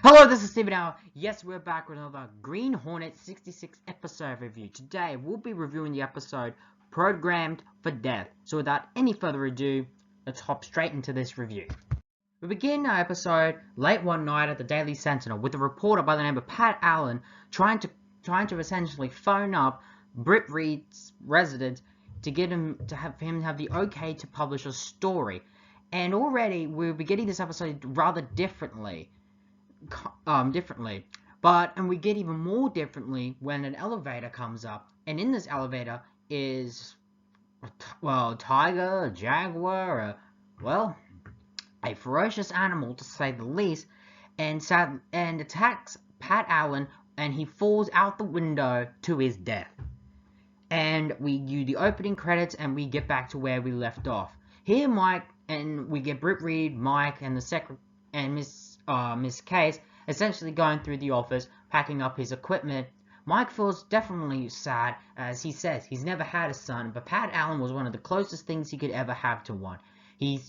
Hello, this is Steven now. Yes, we're back with another Green Hornet 66 episode review. Today, we'll be reviewing the episode Programmed for Death. So without any further ado, let's hop straight into this review. We begin our episode late one night at the Daily Sentinel with a reporter by the name of Pat Allen trying to essentially phone up Britt Reed's resident to get him to have the okay to publish a story. And already we're beginning this episode rather differently. And we get even more differently when an elevator comes up, and in this elevator is a tiger, a jaguar, a ferocious animal to say the least, and attacks Pat Allen, and he falls out the window to his death. And we do the opening credits, and we get back to where we left off. Here, we get Britt Reed, Mike, and Miss Case essentially going through the office, packing up his equipment. Mike feels definitely sad, as he says he's never had a son, but Pat Allen was one of the closest things he could ever have to one. He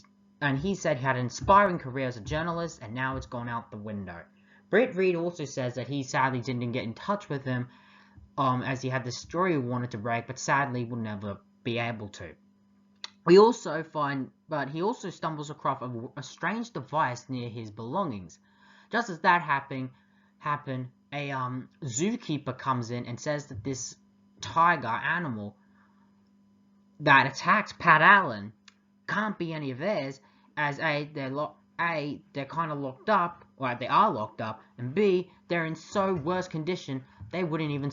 said he had an inspiring career as a journalist, and now it's gone out the window. Britt Reed also says that he sadly didn't get in touch with him, as he had this story he wanted to break, but sadly will never be able to. He also stumbles across a strange device near his belongings. Just as that happened, a zookeeper comes in and says that this tiger animal that attacks Pat Allen can't be any of theirs, as they're kind of locked up, or they are locked up, and B, they're in so worse condition they wouldn't even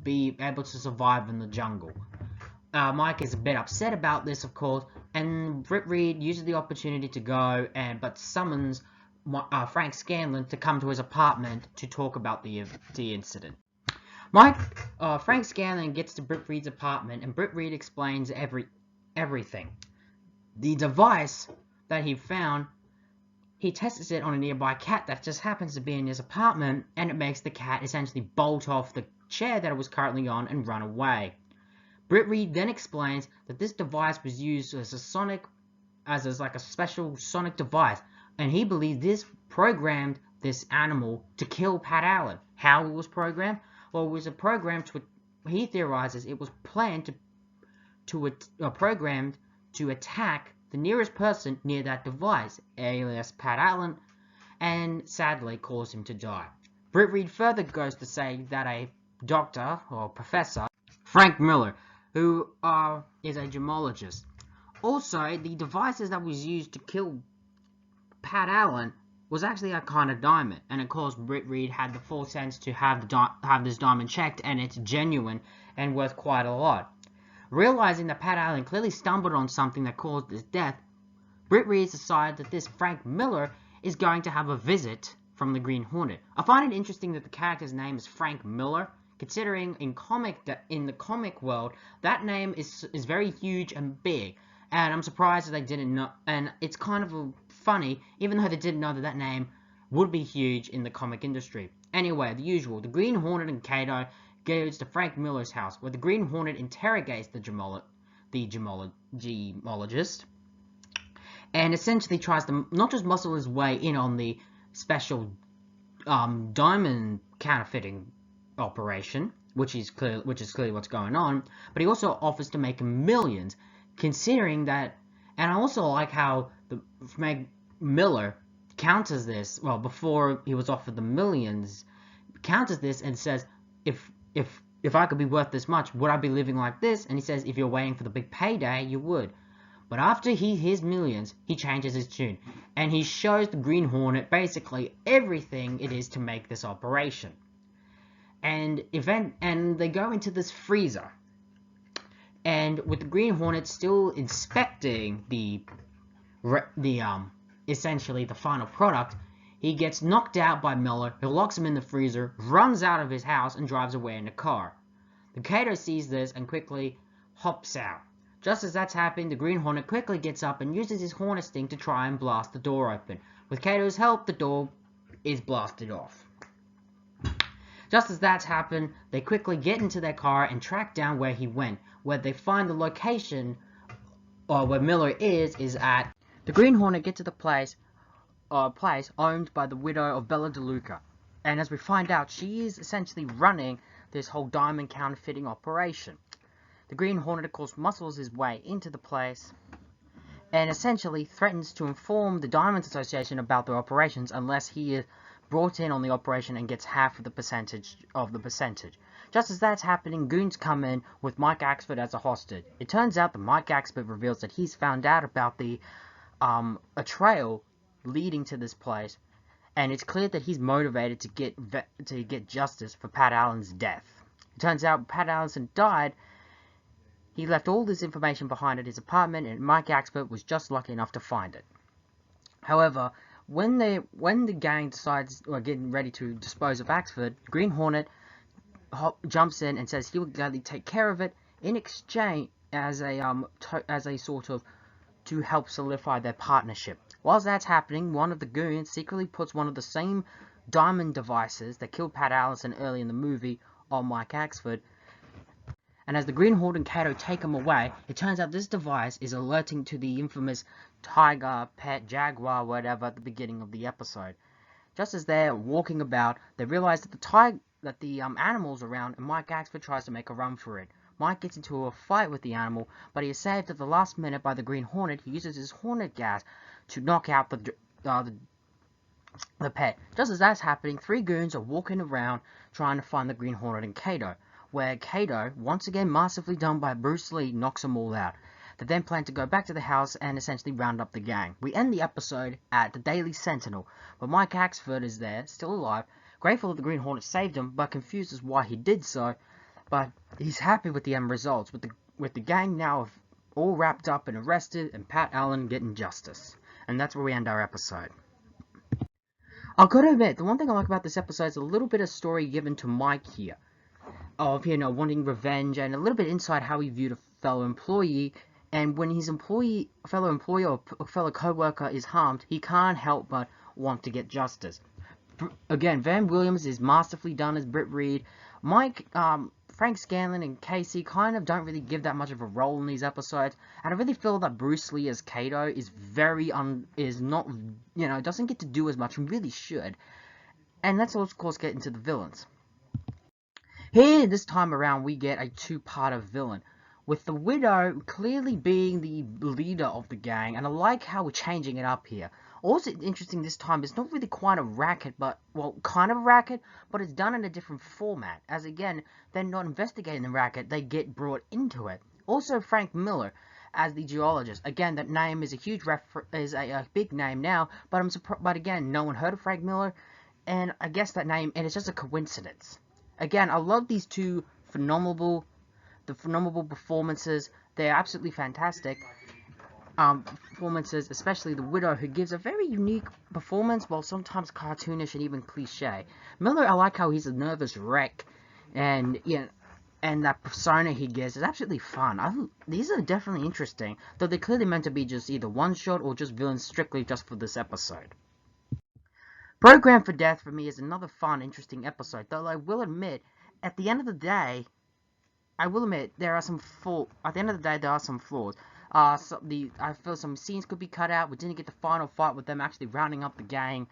be able to survive in the jungle. Mike is a bit upset about this, of course, and Britt Reed uses the opportunity to go but summons Frank Scanlon to come to his apartment to talk about the incident. Frank Scanlon gets to Britt Reed's apartment, and Britt Reed explains everything. The device that he found, he tests it on a nearby cat that just happens to be in his apartment, and it makes the cat essentially bolt off the chair that it was currently on and run away. Britt Reed then explains that this device was used as a special sonic device, and he believes this programmed this animal to kill Pat Allen. How it was programmed? Well, it was he theorizes it was planned programmed to attack the nearest person near that device, alias Pat Allen, and sadly cause him to die. Britt Reed further goes to say that a doctor or professor, Frank Miller, who is a gemologist. Also, the devices that was used to kill Pat Allen was actually a kind of diamond, and of course Britt Reed had the full sense to have this diamond checked, and it's genuine and worth quite a lot. Realizing that Pat Allen clearly stumbled on something that caused his death, Britt Reed decided that this Frank Miller is going to have a visit from the Green Hornet. I find it interesting that the character's name is Frank Miller, considering in the comic world that name is very huge and big, and I'm surprised that they didn't know. And it's kind of funny, even though they didn't know that name would be huge in the comic industry. Anyway, the usual. The Green Hornet and Kato goes to Frank Miller's house, where the Green Hornet interrogates the gemologist, and essentially tries to not just muscle his way in on the special diamond counterfeiting operation, which is clearly what's going on, but he also offers to make him millions, considering that. And I also like how Frank Miller counters this. Well, before he was offered the millions, counters this and says, if I could be worth this much, would I be living like this? And he says, if you're waiting for the big payday, you would. But after he hears millions, he changes his tune, and he shows the Green Hornet basically everything it is to make this operation. And they go into this freezer, and with the Green Hornet still inspecting essentially the final product, he gets knocked out by Miller, who locks him in the freezer, runs out of his house, and drives away in a car. The Kato sees this and quickly hops out. Just as that's happening, the Green Hornet quickly gets up and uses his hornet sting to try and blast the door open. With Kato's help, the door is blasted off. Just as that's happened, they quickly get into their car and track down where he went, where they find the location, or where Miller is at. The Green Hornet gets to the place place owned by the widow of Bella DeLuca. And as we find out, she is essentially running this whole diamond counterfeiting operation. The Green Hornet, of course, muscles his way into the place and essentially threatens to inform the Diamonds Association about their operations unless he is brought in on the operation and gets half of the percentage. Just as that's happening, goons come in with Mike Axford as a hostage. It turns out that Mike Axford reveals that he's found out about the a trail leading to this place, and it's clear that he's motivated to get justice for Pat Allen's death. It turns out Pat Allen died. He left all this information behind at his apartment, and Mike Axford was just lucky enough to find it. However, when the gang decides or getting ready to dispose of Axford, Green Hornet jumps in and says he will gladly take care of it in exchange as a sort of to help solidify their partnership. Whilst that's happening, one of the goons secretly puts one of the same diamond devices that killed Pat Allison early in the movie on Mike Axford. And as the Green Hornet and Kato take him away, it turns out this device is alerting to the infamous tiger, pet, jaguar, whatever at the beginning of the episode. Just as they're walking about, they realize that the animal's around, and Mike Axford tries to make a run for it. Mike gets into a fight with the animal, but he is saved at the last minute by the Green Hornet. He uses his hornet gas to knock out the pet. Just as that's happening, three goons are walking around trying to find the Green Hornet and Kato, where Kato, once again masterfully done by Bruce Lee, knocks them all out. They then plan to go back to the house and essentially round up the gang. We end the episode at the Daily Sentinel, where Mike Axford is there, still alive, grateful that the Green Hornet saved him, but confused as why he did so. But he's happy with the end results, with the gang now all wrapped up and arrested, and Pat Allen getting justice. And that's where we end our episode. I've got to admit, the one thing I like about this episode is a little bit of story given to Mike here, of, wanting revenge, and a little bit inside how he viewed a fellow employee, and when his fellow employee or fellow co-worker is harmed, he can't help but want to get justice. Again, Van Williams is masterfully done as Britt Reed. Frank Scanlon and Casey kind of don't really give that much of a role in these episodes, and I really feel that Bruce Lee as Kato is doesn't get to do as much and really should. And let's of course get into the villains. Here, this time around, we get a two-parter villain, with the Widow clearly being the leader of the gang, and I like how we're changing it up here. Also interesting this time, it's not really quite a racket, but, well, kind of a racket, but it's done in a different format, as again, they're not investigating the racket, they get brought into it. Also, Frank Miller as the geologist. Again, that name is a huge a big name now, but again, no one heard of Frank Miller, and I guess that name, and it's just a coincidence. Again, I love these two phenomenal performances. They're absolutely fantastic performances, especially the Widow, who gives a very unique performance, while sometimes cartoonish and even cliche. Miller, I like how he's a nervous wreck, and and that persona he gives is absolutely fun. These are definitely interesting, though they're clearly meant to be just either one shot or just villains strictly just for this episode. Program for Death for me is another fun, interesting episode, though I will admit, at the end of the day, there are some flaws. I feel some scenes could be cut out. We didn't get the final fight with them actually rounding up the gang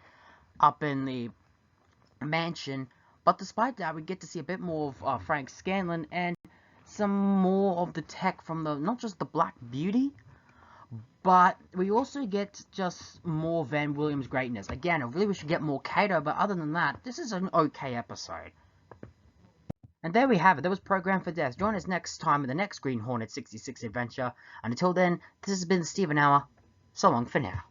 up in the mansion. But despite that, we get to see a bit more of Frank Scanlon and some more of the tech from not just the Black Beauty, but we also get just more Van Williams greatness. Again, I really wish we get more Kato, but other than that, this is an okay episode. And there we have it. That was Program for Death. Join us next time in the next Green Hornet 66 adventure. And until then, this has been the Steven Hour. So long for now.